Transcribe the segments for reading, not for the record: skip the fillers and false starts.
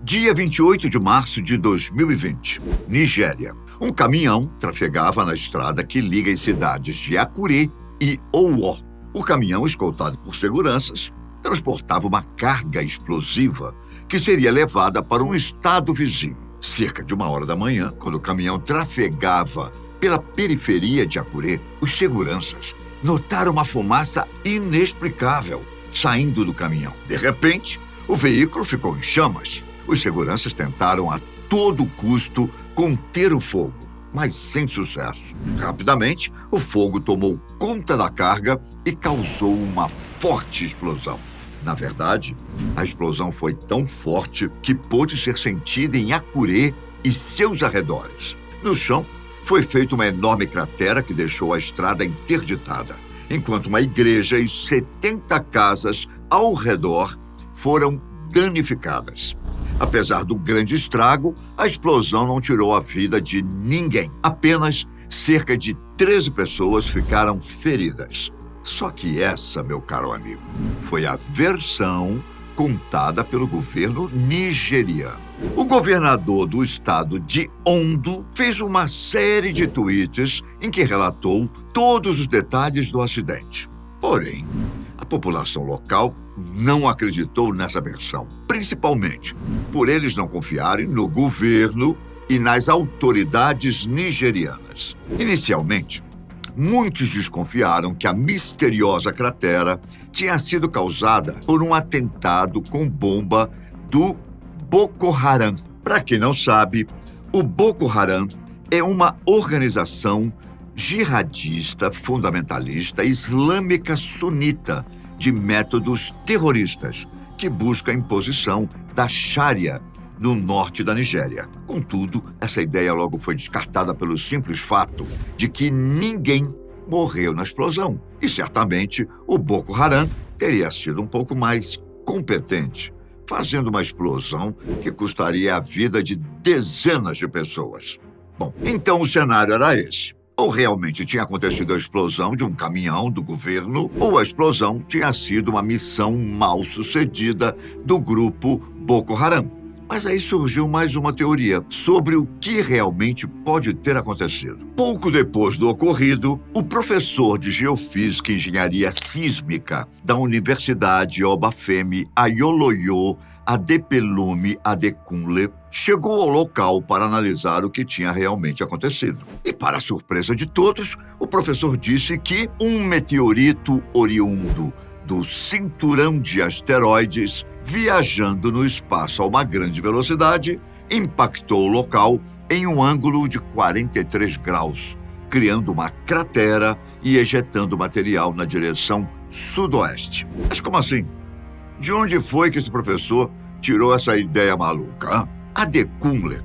Dia 28 de março de 2020, Nigéria. Um caminhão trafegava na estrada que liga as cidades de Akure e Owo. O caminhão, escoltado por seguranças, transportava uma carga explosiva que seria levada para um estado vizinho. Cerca de 1 hora da manhã, quando o caminhão trafegava pela periferia de Akure, os seguranças notaram uma fumaça inexplicável saindo do caminhão. De repente, o veículo ficou em chamas. Os seguranças tentaram a todo custo conter o fogo, mas sem sucesso. Rapidamente, o fogo tomou conta da carga e causou uma forte explosão. Na verdade, a explosão foi tão forte que pôde ser sentida em Akure e seus arredores. No chão, foi feita uma enorme cratera que deixou a estrada interditada, enquanto uma igreja e 70 casas ao redor foram danificadas. Apesar do grande estrago, a explosão não tirou a vida de ninguém. Apenas cerca de 13 pessoas ficaram feridas. Só que essa, meu caro amigo, foi a versão contada pelo governo nigeriano. O governador do estado de Ondo fez uma série de tweets em que relatou todos os detalhes do acidente. Porém, a população local não acreditou nessa versão, principalmente por eles não confiarem no governo e nas autoridades nigerianas. Inicialmente, muitos desconfiaram que a misteriosa cratera tinha sido causada por um atentado com bomba do Boko Haram. Para quem não sabe, o Boko Haram é uma organização jihadista fundamentalista islâmica sunita de métodos terroristas que busca a imposição da Sharia no norte da Nigéria. Contudo, essa ideia logo foi descartada pelo simples fato de que ninguém morreu na explosão. E certamente o Boko Haram teria sido um pouco mais competente, fazendo uma explosão que custaria a vida de dezenas de pessoas. Bom, então o cenário era esse. Ou realmente tinha acontecido a explosão de um caminhão do governo, ou a explosão tinha sido uma missão mal sucedida do grupo Boko Haram. Mas aí surgiu mais uma teoria sobre o que realmente pode ter acontecido. Pouco depois do ocorrido, o professor de Geofísica e Engenharia Sísmica da Universidade Obafemi Awolowo Adepelume Adekunle chegou ao local para analisar o que tinha realmente acontecido. E, para a surpresa de todos, o professor disse que um meteorito oriundo do cinturão de asteroides, viajando no espaço a uma grande velocidade, impactou o local em um ângulo de 43 graus, criando uma cratera e ejetando material na direção sudoeste. Mas como assim? De onde foi que esse professor tirou essa ideia maluca? Adekunle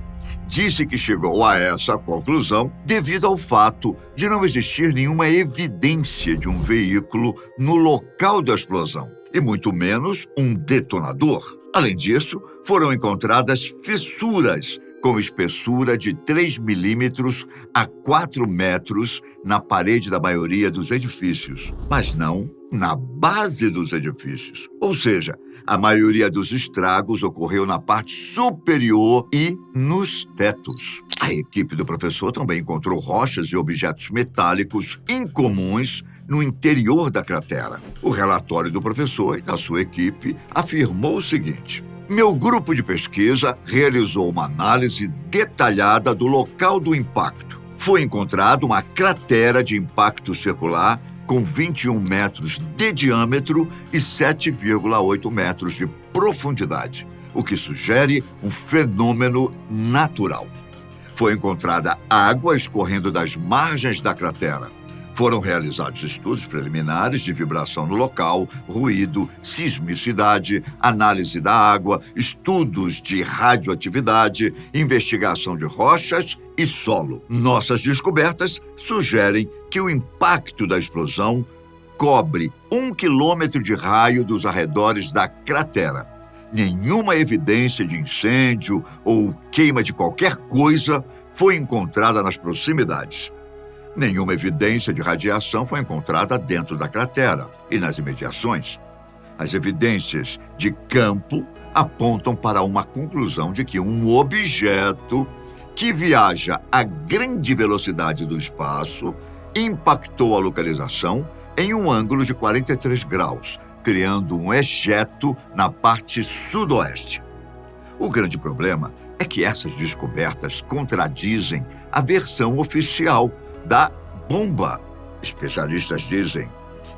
disse que chegou a essa conclusão devido ao fato de não existir nenhuma evidência de um veículo no local da explosão, e muito menos um detonador. Além disso, foram encontradas fissuras com espessura de 3 milímetros a 4 metros na parede da maioria dos edifícios, mas não na base dos edifícios. Ou seja, a maioria dos estragos ocorreu na parte superior e nos tetos. A equipe do professor também encontrou rochas e objetos metálicos incomuns no interior da cratera. O relatório do professor e da sua equipe afirmou o seguinte: meu grupo de pesquisa realizou uma análise detalhada do local do impacto. Foi encontrada uma cratera de impacto circular com 21 metros de diâmetro e 7,8 metros de profundidade, o que sugere um fenômeno natural. Foi encontrada água escorrendo das margens da cratera. Foram realizados estudos preliminares de vibração no local, ruído, sismicidade, análise da água, estudos de radioatividade, investigação de rochas e solo. Nossas descobertas sugerem que o impacto da explosão cobre 1 quilômetro de raio dos arredores da cratera. Nenhuma evidência de incêndio ou queima de qualquer coisa foi encontrada nas proximidades. Nenhuma evidência de radiação foi encontrada dentro da cratera e nas imediações. As evidências de campo apontam para uma conclusão de que um objeto que viaja a grande velocidade do espaço impactou a localização em um ângulo de 43 graus, criando um ejeto na parte sudoeste. O grande problema é que essas descobertas contradizem a versão oficial da bomba. Especialistas dizem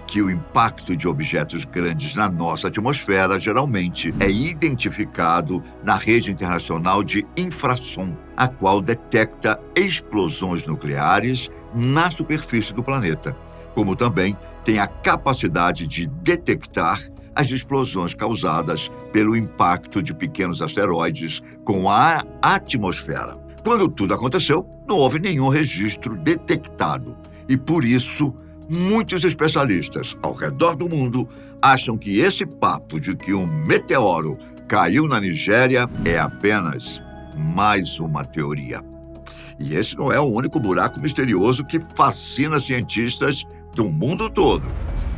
que o impacto de objetos grandes na nossa atmosfera geralmente é identificado na rede internacional de infrassom, a qual detecta explosões nucleares na superfície do planeta, como também tem a capacidade de detectar as explosões causadas pelo impacto de pequenos asteroides com a atmosfera. Quando tudo aconteceu, não houve nenhum registro detectado e, por isso, muitos especialistas ao redor do mundo acham que esse papo de que um meteoro caiu na Nigéria é apenas mais uma teoria. E esse não é o único buraco misterioso que fascina cientistas do mundo todo.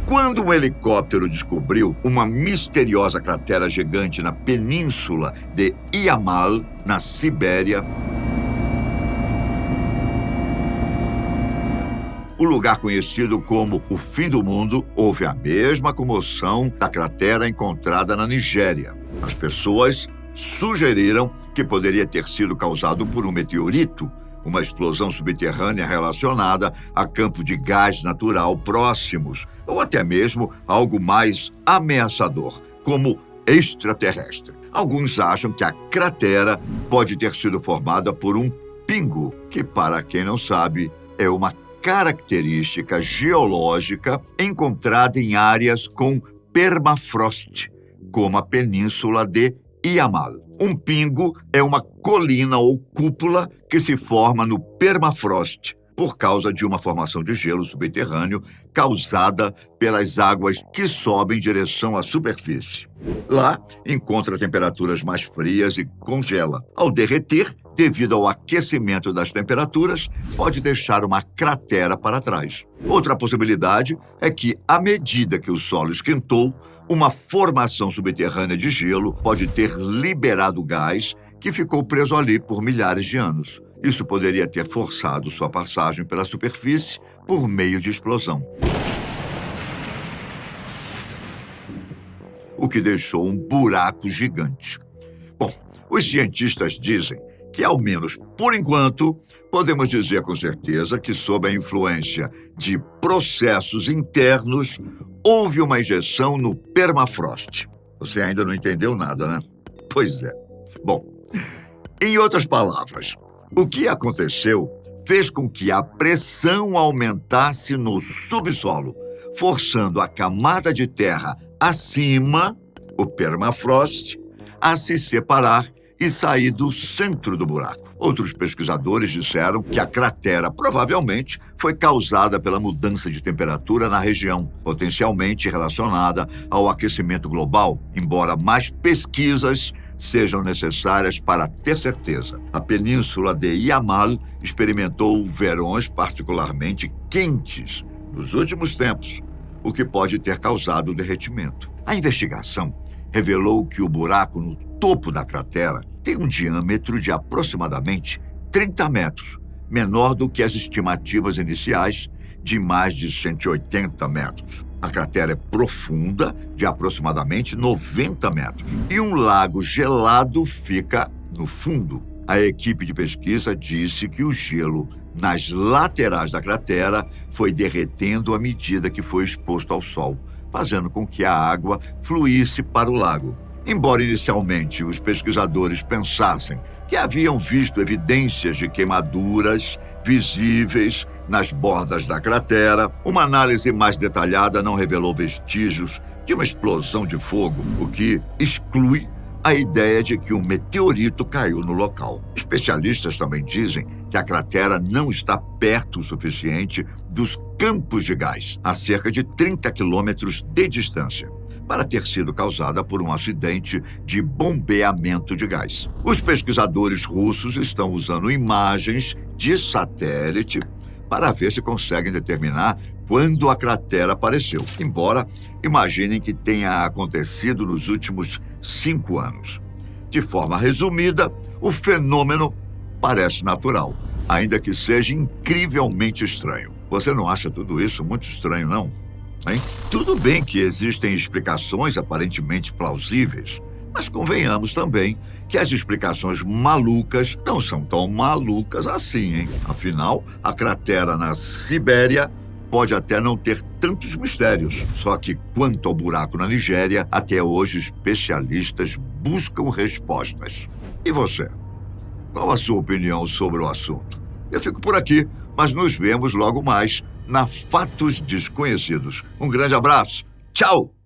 Quando um helicóptero descobriu uma misteriosa cratera gigante na península de Yamal, na Sibéria, o lugar conhecido como o fim do mundo, houve a mesma comoção da cratera encontrada na Nigéria. As pessoas sugeriram que poderia ter sido causado por um meteorito, uma explosão subterrânea relacionada a campos de gás natural próximos, ou até mesmo algo mais ameaçador, como extraterrestre. Alguns acham que a cratera pode ter sido formada por um pingo, que, para quem não sabe, é uma característica geológica encontrada em áreas com permafrost, como a península de Yamal. Um pingo é uma colina ou cúpula que se forma no permafrost por causa de uma formação de gelo subterrâneo causada pelas águas que sobem em direção à superfície. Lá, encontra temperaturas mais frias e congela. Ao derreter, devido ao aquecimento das temperaturas, pode deixar uma cratera para trás. Outra possibilidade é que, à medida que o solo esquentou, uma formação subterrânea de gelo pode ter liberado gás que ficou preso ali por milhares de anos. Isso poderia ter forçado sua passagem pela superfície por meio de explosão, o que deixou um buraco gigante. Bom, os cientistas dizem que, ao menos por enquanto, podemos dizer com certeza que, sob a influência de processos internos, houve uma injeção no permafrost. Você ainda não entendeu nada, né? Pois é. Bom, em outras palavras, o que aconteceu fez com que a pressão aumentasse no subsolo, forçando a camada de terra acima, o permafrost, a se separar e sair do centro do buraco. Outros pesquisadores disseram que a cratera provavelmente foi causada pela mudança de temperatura na região, potencialmente relacionada ao aquecimento global, embora mais pesquisas sejam necessárias para ter certeza. A península de Yamal experimentou verões particularmente quentes nos últimos tempos, o que pode ter causado o derretimento. A investigação revelou que o buraco no topo da cratera tem um diâmetro de aproximadamente 30 metros, menor do que as estimativas iniciais de mais de 180 metros. A cratera é profunda, de aproximadamente 90 metros, e um lago gelado fica no fundo. A equipe de pesquisa disse que o gelo nas laterais da cratera foi derretendo à medida que foi exposto ao sol, fazendo com que a água fluísse para o lago. Embora inicialmente os pesquisadores pensassem que haviam visto evidências de queimaduras visíveis nas bordas da cratera, uma análise mais detalhada não revelou vestígios de uma explosão de fogo, o que exclui a ideia de que um meteorito caiu no local. Especialistas também dizem que a cratera não está perto o suficiente dos campos de gás, a cerca de 30 quilômetros de distância, para ter sido causada por um acidente de bombeamento de gás. Os pesquisadores russos estão usando imagens de satélite para ver se conseguem determinar quando a cratera apareceu, embora imaginem que tenha acontecido nos últimos 5 anos. De forma resumida, o fenômeno parece natural, ainda que seja incrivelmente estranho. Você não acha tudo isso muito estranho, não? Hein? Tudo bem que existem explicações aparentemente plausíveis, mas convenhamos também que as explicações malucas não são tão malucas assim, hein? Afinal, a cratera na Sibéria pode até não ter tantos mistérios. Só que, quanto ao buraco na Nigéria, até hoje especialistas buscam respostas. E você? Qual a sua opinião sobre o assunto? Eu fico por aqui, mas nos vemos logo mais na Fatos Desconhecidos. Um grande abraço. Tchau!